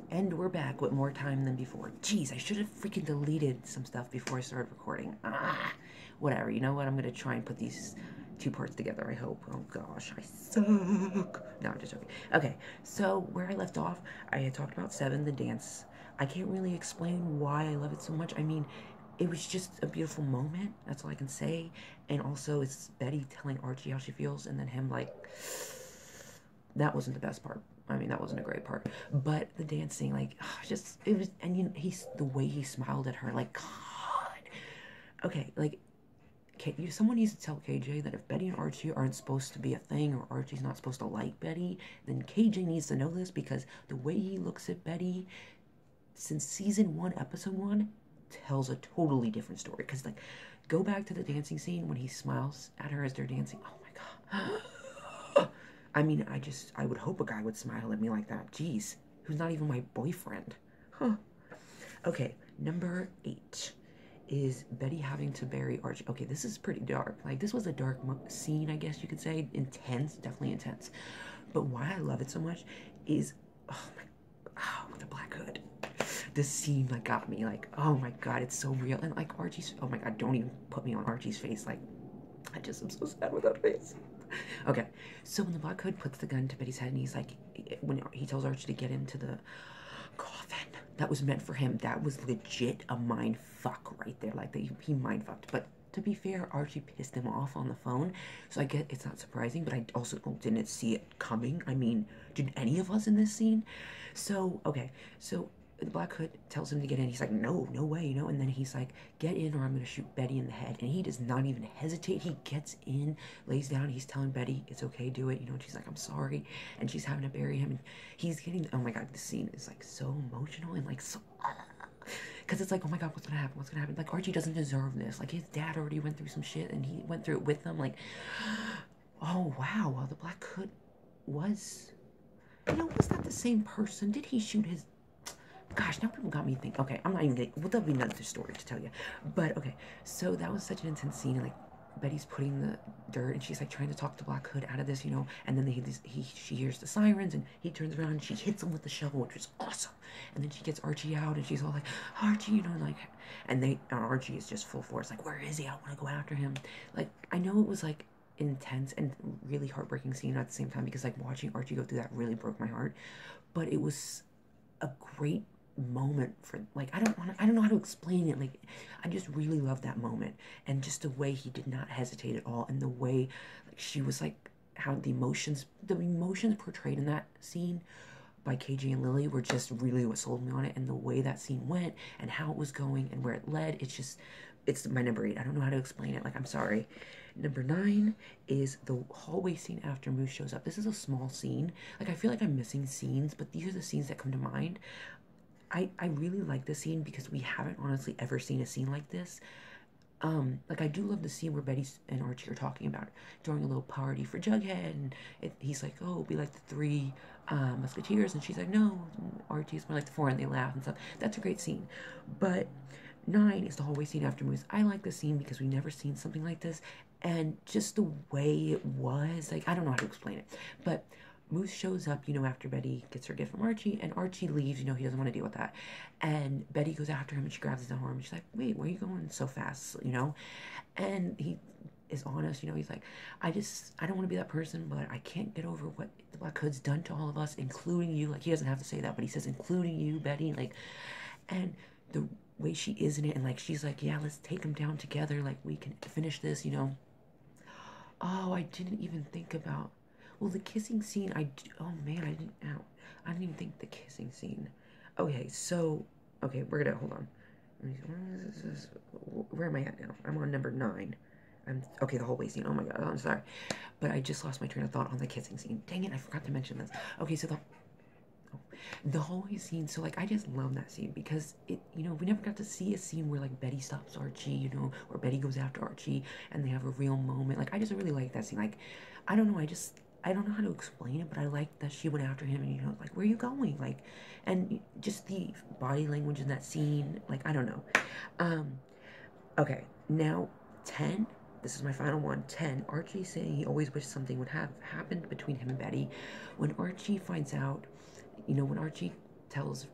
And we're back with more time than before. Jeez, I should have freaking deleted some stuff before I started recording. Whatever, you know what? I'm gonna try and put these two parts together, I hope. Oh gosh, I suck. No, I'm just joking. Okay, so where I left off, I had talked about 7, the dance. I can't really explain why I love it so much. I mean, it was just a beautiful moment. That's all I can say. And also, it's Betty telling Archie how she feels, and then him like, that wasn't the best part. I mean, that wasn't a great part, but the dancing, like, just it was, and you know, the way he smiled at her, like, God. Okay, like, someone needs to tell KJ that if Betty and Archie aren't supposed to be a thing, or Archie's not supposed to like Betty, then KJ needs to know this, because the way he looks at Betty since season 1, episode 1, tells a totally different story. Because, like, go back to the dancing scene when he smiles at her as they're dancing. Oh my God. I mean, I would hope a guy would smile at me like that. Jeez, who's not even my boyfriend. Huh. Okay, number 8 is Betty having to bury Archie. Okay, this is pretty dark. Like, this was a dark scene, I guess you could say. Intense, definitely intense. But why I love it so much is, the Black Hood. This scene, like, got me. Like, oh my God, it's so real. And, like, Archie's, oh my God, don't even put me on Archie's face. Like, I just am so sad with that face. Okay, so when the Black Hood puts the gun to Betty's head and he's like, when he tells Archie to get into the coffin, that was meant for him. That was legit a mind fuck right there. Like, he mind fucked. But to be fair, Archie pissed him off on the phone, so I get it's not surprising, but I also didn't see it coming. I mean, did any of us in this scene? So, okay, so the Black Hood tells him to get in. He's like, no, no way, you know? And then he's like, get in or I'm going to shoot Betty in the head. And he does not even hesitate. He gets in, lays down. He's telling Betty, it's okay, do it. You know, and she's like, I'm sorry. And she's having to bury him. And he's getting, oh my God, this scene is like so emotional and like so, because it's like, oh my God, what's going to happen? What's going to happen? Like, Archie doesn't deserve this. Like, his dad already went through some shit and he went through it with them. Like, oh wow, well, the Black Hood was, you know, was that the same person? Did he shoot his, gosh, now people got me thinking. Okay, I'm not even getting, well, there'll be another story to tell you. But, okay, so that was such an intense scene, and, like, Betty's putting the dirt, and she's, like, trying to talk the Black Hood out of this, you know, and then she hears the sirens, and he turns around, and she hits him with the shovel, which was awesome. And then she gets Archie out, and she's all like, Archie, you know, like, and Archie is just full force, like, where is he? I want to go after him. Like, I know it was, like, intense and really heartbreaking scene at the same time, because, like, watching Archie go through that really broke my heart, but it was a great moment for, like, I don't know how to explain it. Like, I just really love that moment, and just the way he did not hesitate at all, and the way, like, she was like, how the emotions portrayed in that scene by KJ and Lily were just really what sold me on it, and the way that scene went and how it was going and where it led, it's my number 8. I don't know how to explain it. Like, I'm sorry. Number 9 is the hallway scene after Moose shows up. This is a small scene. Like, I feel like I'm missing scenes, but these are the scenes that come to mind. I really like this scene because we haven't honestly ever seen a scene like this. Like, I do love the scene where Betty and Archie are talking about throwing a little party for Jughead, and he's like, oh, be like the 3 Musketeers, and she's like, no, Archie's more like the 4, and they laugh and stuff. That's a great scene. But 9 is the hallway scene after Moose. I like the scene because we never seen something like this, and just the way it was, like, I don't know how to explain it, but Moose shows up, you know, after Betty gets her gift from Archie, and Archie leaves, you know, he doesn't want to deal with that. And Betty goes after him, and she grabs his arm, and she's like, wait, where are you going so fast, you know? And he is honest, you know, he's like, I don't want to be that person, but I can't get over what the Black Hood's done to all of us, including you. Like, he doesn't have to say that, but he says, including you, Betty, like, and the way she is in it, and, like, she's like, yeah, let's take him down together, like, we can finish this, you know? Oh, I didn't even think about, well, the kissing scene, oh man, I didn't even think the kissing scene. Okay, so, okay, we're gonna, hold on. Where am I at now? I'm on number 9. Okay, the hallway scene, oh my God, I'm sorry. But I just lost my train of thought on the kissing scene. Dang it, I forgot to mention this. Okay, so the hallway scene, so, like, I just love that scene because it, you know, we never got to see a scene where, like, Betty stops Archie, you know, or Betty goes after Archie and they have a real moment. Like, I just really like that scene. Like, I don't know, I don't know how to explain it, but I like that she went after him and, you know, like, where are you going? Like, and just the body language in that scene, like, I don't know. Okay, now 10, this is my final one. 10, Archie saying he always wished something would have happened between him and Betty. When Archie finds out, you know, when Archie tells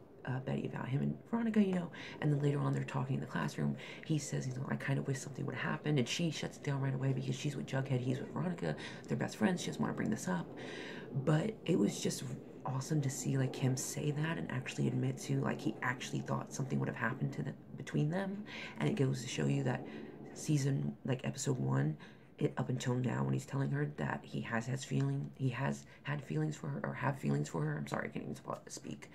Betty about him and Veronica, you know. And then later on, they're talking in the classroom. He says, you know, I kind of wish something would have happened. And she shuts it down right away because she's with Jughead, he's with Veronica. They're best friends. She doesn't want to bring this up. But it was just awesome to see like him say that and actually admit to like he actually thought something would have happened to them between them. And it goes to show you that season, like episode 1, up until now, when he's telling her that he has had feelings for her, or have feelings for her. I'm sorry, I can't even speak.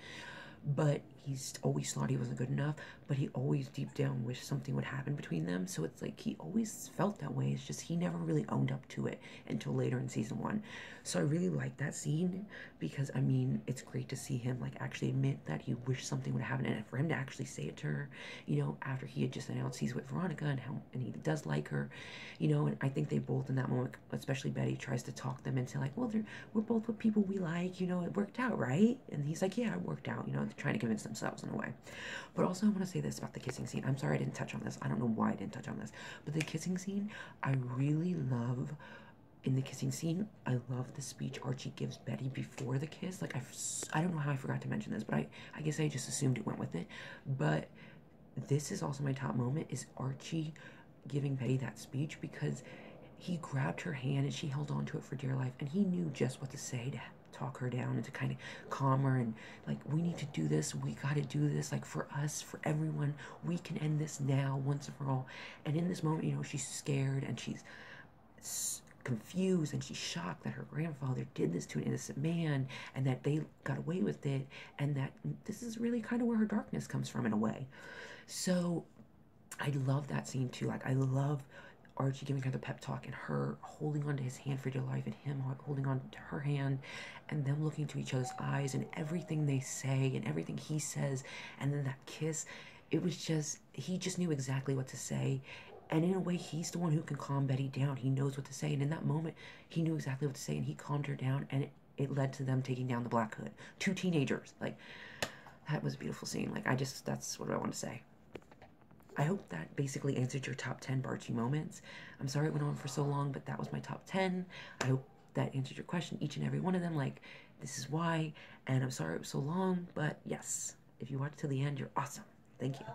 But he's always thought he wasn't good enough, but he always deep down wished something would happen between them. So it's like he always felt that way. It's just he never really owned up to it until later in season 1. So I really like that scene because, I mean, it's great to see him like actually admit that he wished something would happen, and for him to actually say it to her, you know, after he had just announced he's with Veronica and he does like her, you know. And I think they both in that moment, especially Betty, tries to talk them into like, well, we're both with people we like, you know, it worked out, right? And he's like, yeah, it worked out, you know, trying to convince themselves in a way. But also I want to say this about the kissing scene. I'm sorry I didn't touch on this. I don't know why I didn't touch on this. But the kissing scene, I really love. In the kissing scene, I love the speech Archie gives Betty before the kiss. Like, I don't know how I forgot to mention this, but I guess I just assumed it went with it. But this is also my top moment, is Archie giving Betty that speech, because he grabbed her hand and she held on to it for dear life, and he knew just what to say to talk her down and to kind of calm her, and like, we need to do this, we got to do this, like, for us, for everyone, we can end this now once and for all. And in this moment, you know, she's scared and she's confused and she's shocked that her grandfather did this to an innocent man and that they got away with it, and that this is really kind of where her darkness comes from in a way. So I love that scene too. Like, I love Archie giving her the pep talk and her holding onto his hand for dear life and him holding on to her hand, and them looking into each other's eyes and everything they say and everything he says, and then that kiss. It was just, he just knew exactly what to say. And in a way, he's the one who can calm Betty down. He knows what to say. And in that moment, he knew exactly what to say, and he calmed her down, and it led to them taking down the Black Hood. 2 teenagers. Like, that was a beautiful scene. Like, that's what I want to say. I hope that basically answered your top 10 Barchie moments. I'm sorry it went on for so long, but that was my top 10. I hope that answered your question, each and every one of them. Like, this is why. And I'm sorry it was so long, but yes, if you watched till the end, you're awesome. Thank you.